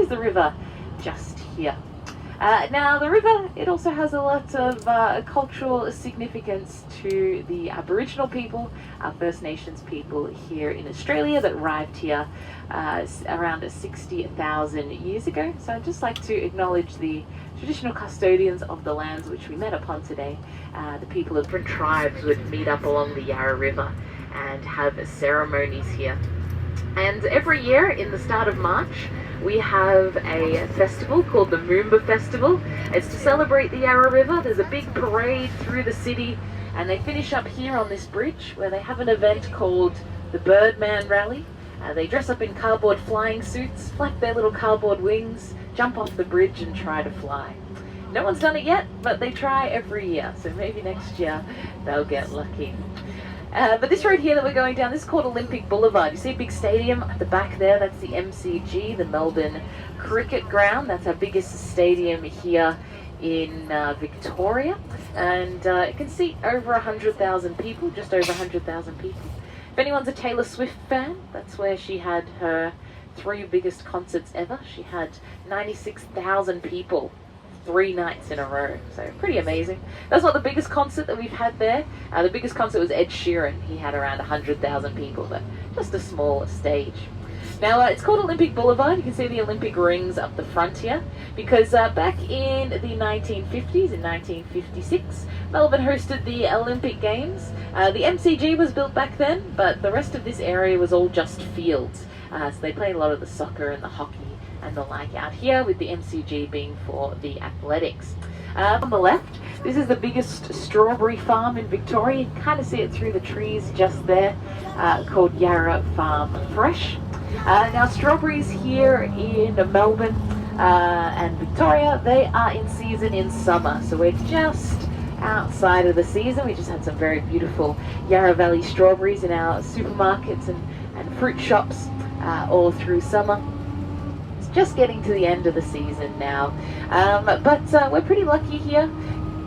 is the river just here. Now the river, it also has a lot of cultural significance to the Aboriginal people, our First Nations people here in Australia that arrived here around 60,000 years ago. So I'd just like to acknowledge the traditional custodians of the lands which we met upon today. The people of different tribes would meet up along the Yarra River and have ceremonies here. And every year in the start of March, we have a festival called the Moomba Festival. It's to celebrate the Yarra River. There's a big parade through the city, and they finish up here on this bridge where they have an event called the Birdman Rally. They dress up in cardboard flying suits, flap their little cardboard wings, jump off the bridge and try to fly. No one's done it yet, but they try every year, so maybe next year they'll get lucky. But this road here that we're going down, this is called Olympic Boulevard. You see a big stadium at the back there, that's the MCG, the Melbourne Cricket Ground. That's our biggest stadium here in Victoria. And it can seat over 100,000 people, just over 100,000 people. If anyone's a Taylor Swift fan, that's where she had her 3 biggest concerts ever. She had 96,000 people 3 nights in a row, so pretty amazing. That's not the biggest concert that we've had there. The biggest concert was Ed Sheeran. He had around 100,000 people, but just a small stage. Now it's called Olympic Boulevard. You can see the Olympic rings up the front here, because back in the 1950s, in 1956, Melbourne hosted the Olympic Games. The MCG was built back then, but the rest of this area was all just fields. So they played a lot of the soccer and the hockey and the like out here, with the MCG being for the athletics. On the left, this is the biggest strawberry farm in Victoria. You can kind of see it through the trees just there, called Yarra Farm Fresh. Now strawberries here in Melbourne and Victoria, they are in season in summer, so we're just outside of the season. We just had some very beautiful Yarra Valley strawberries in our supermarkets and fruit shops all through summer. Just getting to the end of the season now, but we're pretty lucky here,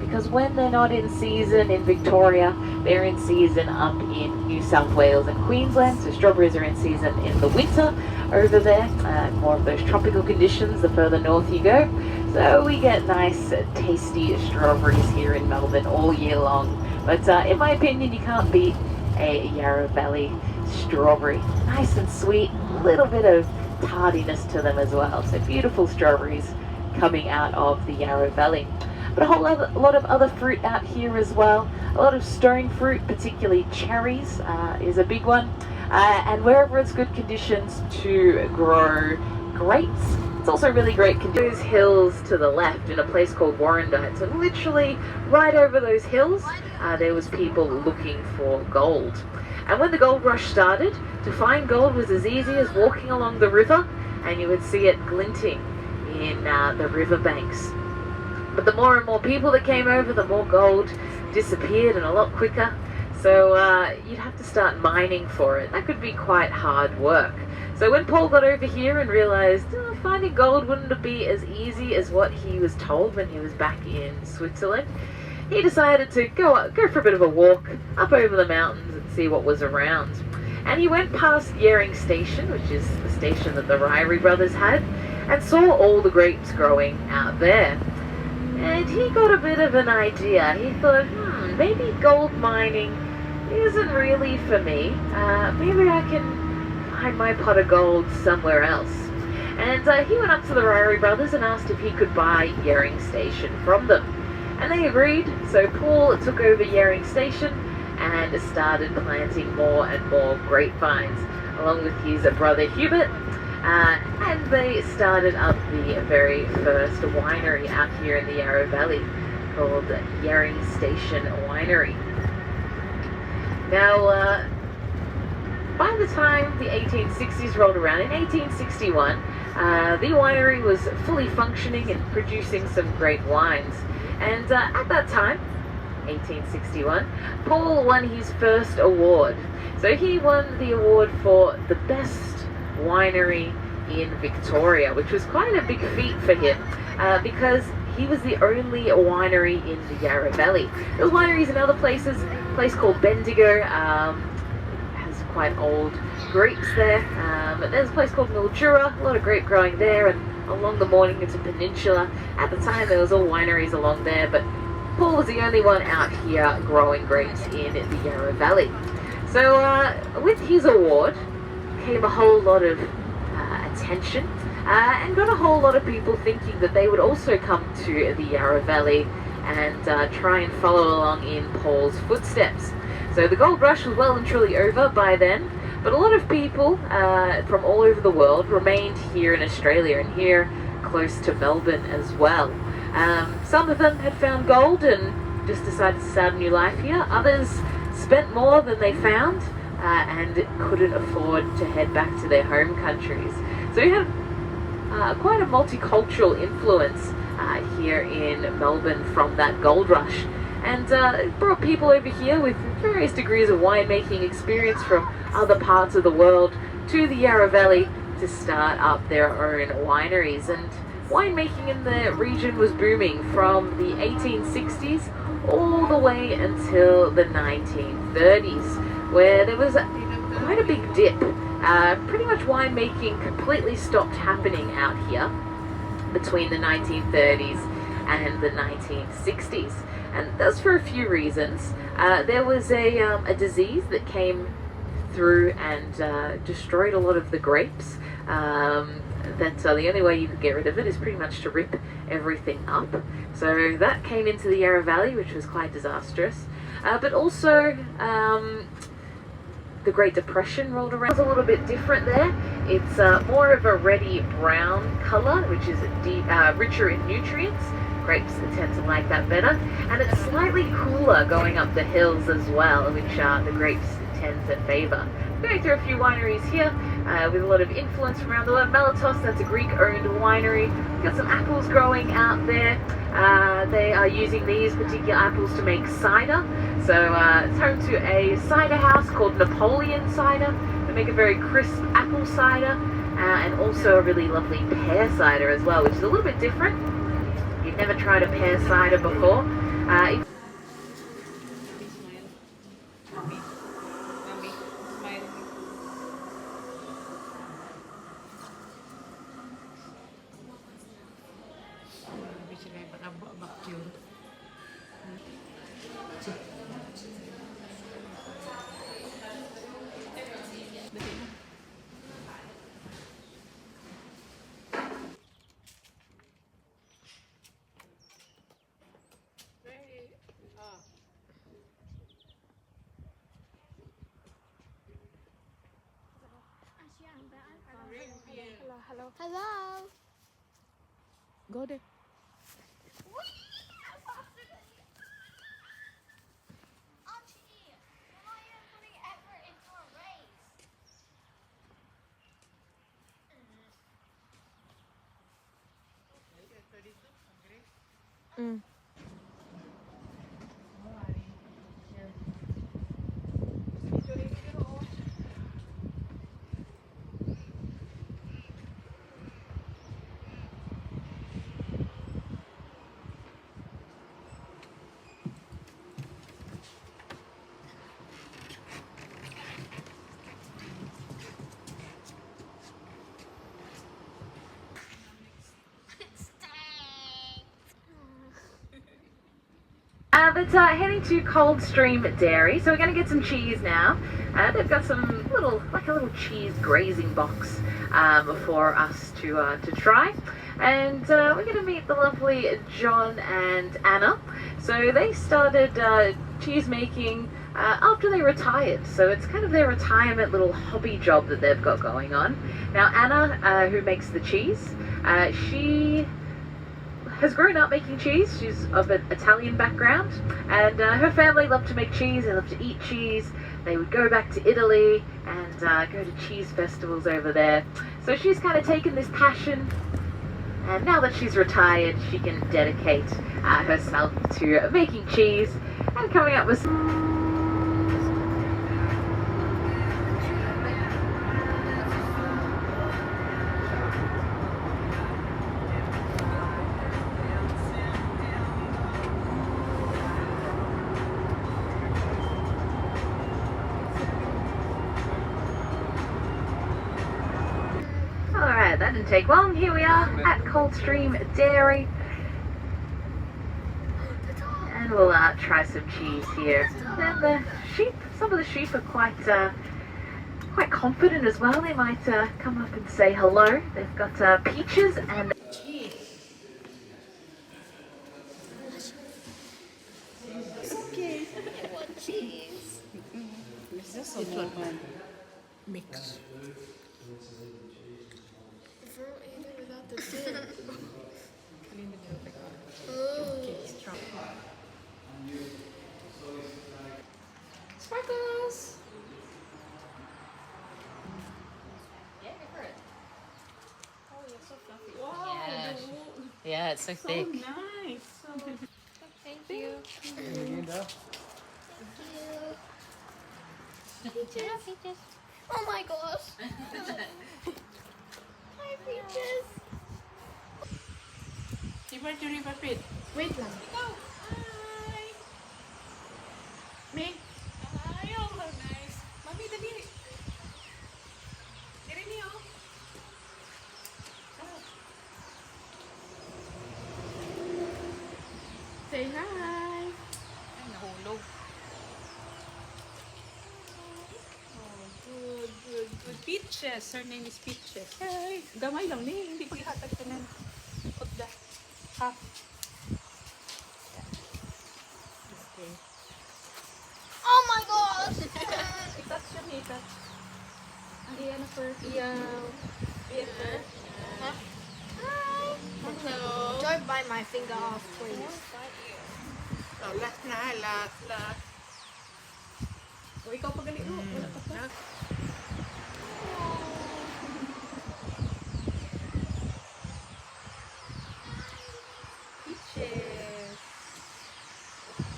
because when they're not in season in Victoria, they're in season up in New South Wales and Queensland. So strawberries are in season in the winter over there, more of those tropical conditions the further north you go. So we get nice tasty strawberries here in Melbourne all year long. But in my opinion, you can't beat a Yarra Valley strawberry. Nice and sweet, a little bit of tardiness to them as well. So beautiful strawberries coming out of the Yarra Valley. But a whole lot of other fruit out here as well. A lot of stone fruit, particularly cherries, is a big one. And wherever it's good conditions to grow grapes, it's also really great conditions. Those hills to the left in a place called Warrandyte. So literally right over those hills, there was people looking for gold. And when the gold rush started, to find gold was as easy as walking along the river, and you would see it glinting in the riverbanks. But the more and more people that came over, the more gold disappeared, and a lot quicker. So you'd have to start mining for it. That could be quite hard work. So when Paul got over here and realized finding gold wouldn't be as easy as what he was told when he was back in Switzerland, he decided to go for a bit of a walk up over the mountains and see what was around. And he went past Yering Station, which is the station that the Ryrie brothers had, and saw all the grapes growing out there. And he got a bit of an idea. He thought, maybe gold mining isn't really for me. Maybe I can find my pot of gold somewhere else. And he went up to the Ryrie brothers and asked if he could buy Yering Station from them. And they agreed, so Paul took over Yering Station and started planting more and more grapevines, along with his brother Hubert, and they started up the very first winery out here in the Yarra Valley, called Yering Station Winery. Now, by the time the 1860s rolled around, in 1861, the winery was fully functioning and producing some great wines. And at that time, 1861, Paul won his first award. So he won the award for the best winery in Victoria, which was quite a big feat for him, because he was the only winery in the Yarra Valley. There's wineries in other places. A place called Bendigo has quite old grapes there. There's a place called Mildura, a lot of grape growing there, and along the Mornington Peninsula. At the time there was all wineries along there, but Paul was the only one out here growing grapes in the Yarra Valley. So with his award came a whole lot of attention and got a whole lot of people thinking that they would also come to the Yarra Valley and try and follow along in Paul's footsteps. So the gold rush was well and truly over by then, but a lot of people from all over the world remained here in Australia and here close to Melbourne as well. Some of them had found gold and just decided to start a new life here. Others spent more than they found and couldn't afford to head back to their home countries. So you have quite a multicultural influence here in Melbourne from that gold rush. And it brought people over here with various degrees of winemaking experience from other parts of the world to the Yarra Valley to start up their own wineries. And winemaking in the region was booming from the 1860s all the way until the 1930s, where there was quite a big dip. Pretty much winemaking completely stopped happening out here between the 1930s and the 1960s. And that's for a few reasons. There was a disease that came through and destroyed a lot of the grapes. That the only way you could get rid of it is pretty much to rip everything up. So that came into the Yarra Valley, which was quite disastrous. But also the Great Depression rolled around. It was a little bit different there. It's more of a reddy brown colour, which is richer in nutrients. Grapes tend to like that better, and it's slightly cooler going up the hills as well, which the grapes tend to favour. Going through a few wineries here with a lot of influence from around the world. Melitos, that's a Greek-owned winery. We've got some apples growing out there. They are using these particular apples to make cider. So it's home to a cider house called Napoleon Cider. They make a very crisp apple cider and also a really lovely pear cider as well, which is a little bit different. You've never tried a pear cider before. Hello. Go there. Mm. But heading to Coldstream Dairy, so we're going to get some cheese now. They've got some little cheese grazing box for us to try, and we're going to meet the lovely John and Anna. So they started cheese making after they retired, so it's kind of their retirement little hobby job that they've got going on. Now Anna, who makes the cheese, she has grown up making cheese. She's of an Italian background, and her family loved to make cheese. They loved to eat cheese. They would go back to Italy and go to cheese festivals over there. So she's kind of taken this passion, and now that she's retired, she can dedicate herself to making cheese and coming up with some didn't take long. Here we are at Coldstream Dairy. And we'll try some cheese here. And the sheep, some of the sheep are quite confident as well. They might come up and say hello. They've got peaches and cheese. It's okay. I want cheese. It's just a one mix. If we're eating without the dip. Sparkles! Yeah, go for it. Oh, you're so fluffy. Wow! Yeah, it's so thick. So nice! Thank you. Peaches. Oh my gosh. Hi, Peaches. River to river pit. Wait lang. Ikaw! Hi! Meg! Ay, oh, how nice. Mami, dali. Dali niyo. Say hi! Ay, nahulog. Oh, good. Peaches. Her name is Peaches. Hey, gamay lang ni. Hindi ko ihatag ka na. Kutda. Half. Okay. Oh my gosh. Touch siya ni, touch. Ang iyan na first. Iyan first. Hi. Hello. Don't bite my finger off, please. Oh, last na, last. O, ikaw pagali mo. Wala pa ka. Peaches.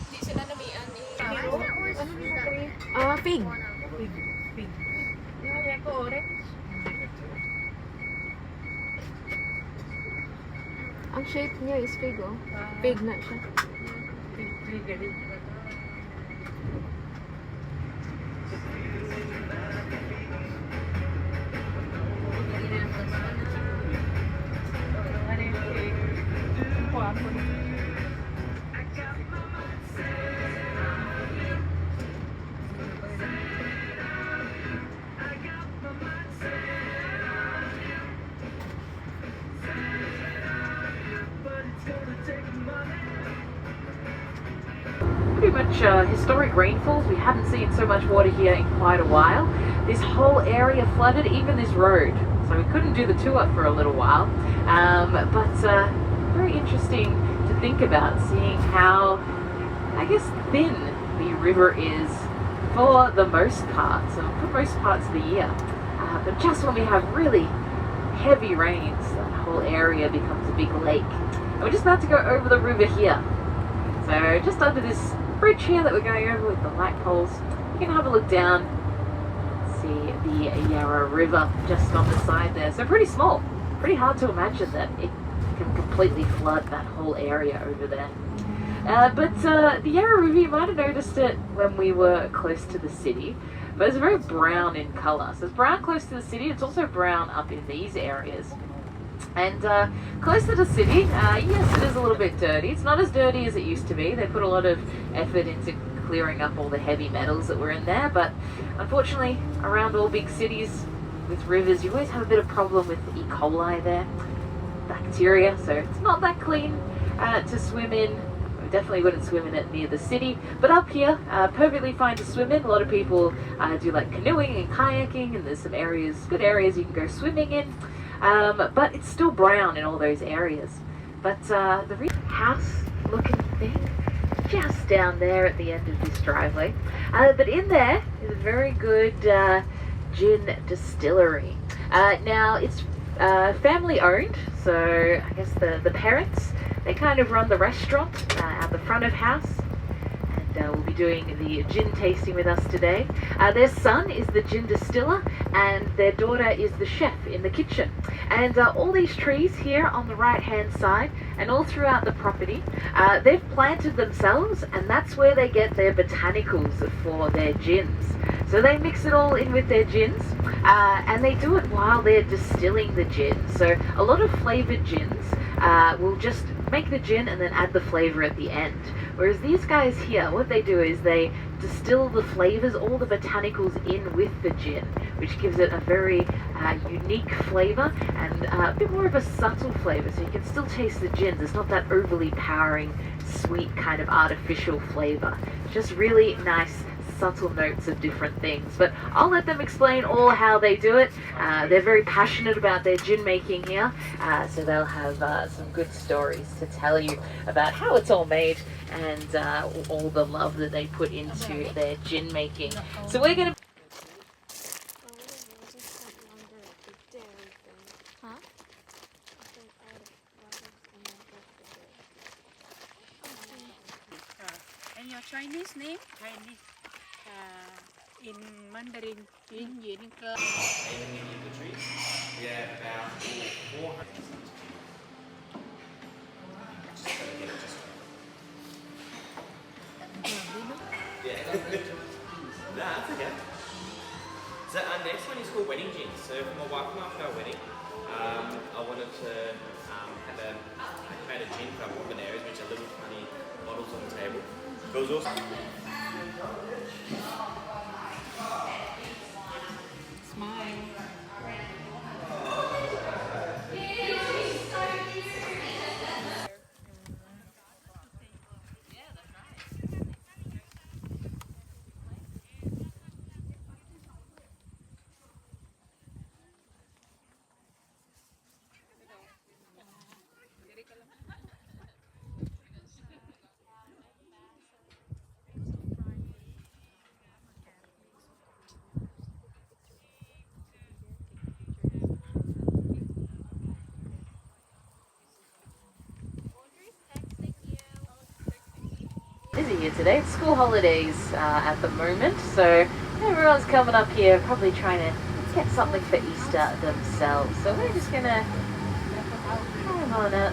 Hindi sila namian ni... Fig. Pig. Yung ko orange. Ang shape niya is fig, oh. Fig na siya. Pig. Pretty much historic rainfalls. We haven't seen so much water here in quite a while. This whole area flooded, even this road. So we couldn't do the tour for a little while. But very interesting to think about, seeing how, I guess, thin the river is for the most part, so for most parts of the year. But just when we have really heavy rains, that whole area becomes a big lake. And we're just about to go over the river here. So just under this bridge here that we're going over with the light poles, you can have a look down, see the Yarra River just on the side there. So pretty small, pretty hard to imagine that it can completely flood that whole area over there. But the Yarra River, you might have noticed it when we were close to the city, but it's very brown in colour. So it's brown close to the city, it's also brown up in these areas. And close to the city, yes, it is a little bit dirty. It's not as dirty as it used to be. They put a lot of effort into clearing up all the heavy metals that were in there, but unfortunately, around all big cities with rivers, you always have a bit of problem with E. coli there, bacteria, so it's not that clean to swim in. We definitely wouldn't swim in it near the city, but up here, perfectly fine to swim in. A lot of people do like canoeing and kayaking, and there's some areas, good areas you can go swimming in. But it's still brown in all those areas. But the house looking thing just down there at the end of this driveway. But in there is a very good gin distillery. Now it's family owned, so I guess the parents, they kind of run the restaurant at the front of house. Will be doing the gin tasting with us today. Their son is the gin distiller and their daughter is the chef in the kitchen. And all these trees here on the right hand side and all throughout the property, they've planted themselves, and that's where they get their botanicals for their gins. So they mix it all in with their gins, and they do it while they're distilling the gins. So a lot of flavored gins will just make the gin and then add the flavor at the end. Whereas these guys here, what they do is they distill the flavors, all the botanicals in with the gin, which gives it a very unique flavor and a bit more of a subtle flavor. So you can still taste the gins. It's not that overly powering, sweet kind of artificial flavor. Just really nice subtle notes of different things, but I'll let them explain all how they do it. They're very passionate about their gin making here, so they'll have some good stories to tell you about how it's all made and all the love that they put into their gin making. So we're going to And your Chinese name? Chinese. In Mandarin, Yin Yin Club. Even in the trees, we have about 400. Just gotta get it just right. Yeah. No, that's okay. So our next one is called wedding gin. So for my wife and after our wedding, I wanted to make a gin for our women areas, which are little tiny bottles on the table. But it was also Smile. busy here today. It's school holidays at the moment, so everyone's coming up here probably trying to get something for Easter themselves. So we're just gonna come on up.